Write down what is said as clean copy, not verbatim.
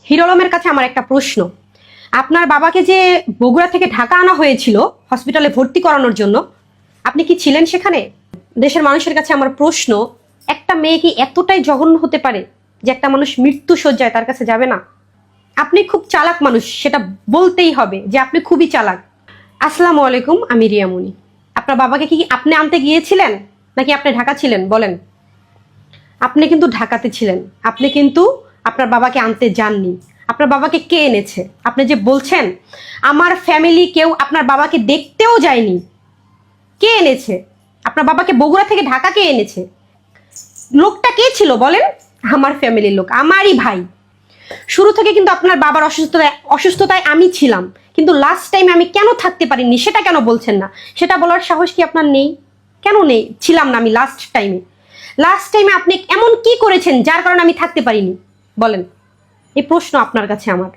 Hero আলমের কাছে আমার একটা প্রশ্ন। আপনার বাবাকে যে বগুড়া থেকে ঢাকা আনা হয়েছিল হসপিটালে ভর্তি করানোর জন্য, আপনি কি ছিলেন সেখানে? দেশের মানুষের কাছে আমার প্রশ্ন, একটা মেয়ে কি এতটাই জঘন্য হতে পারে যে একটা মানুষ মৃত্যু শয্যায় তার কাছে যাবে না? আপনি খুব চালাক মানুষ, সেটা বলতেই হবে যে আপনি খুবই চালাক। আসসালামু আলাইকুম, আমি রিয়ামণি। আপনার বাবাকে কি আপনি আনতে গিয়েছিলেন নাকি আপনি ঢাকা ছিলেন বলেন? আপনি কিন্তু ঢাকাতে ছিলেন, আপনি কিন্তু আপনার বাবাকে আনতে যাননি। আপনার বাবাকে কে এনেছে? আপনি যে বলছেন আমার ফ্যামিলি কেউ আপনার বাবাকে দেখতেও যায়নি, কে এনেছে? আপনার বাবাকে বগুড়া থেকে ঢাকা কে এনেছে? লোকটা কে ছিল বলেন? আমার ফ্যামিলির লোক, আমারই ভাই। শুরু থেকে কিন্তু আপনার বাবার অসুস্থতায় আমি ছিলাম, কিন্তু লাস্ট টাইমে আমি কেন থাকতে পারিনি সেটা কেন বলছেন না? সেটা বলার সাহস কি আপনার নেই? কেন নেই? ছিলাম না আমি লাস্ট টাইমে আপনি এমন কি করেছেন যার কারণে আমি থাকতে পারিনি বলেন? এই প্রশ্ন আপনার কাছে আমার।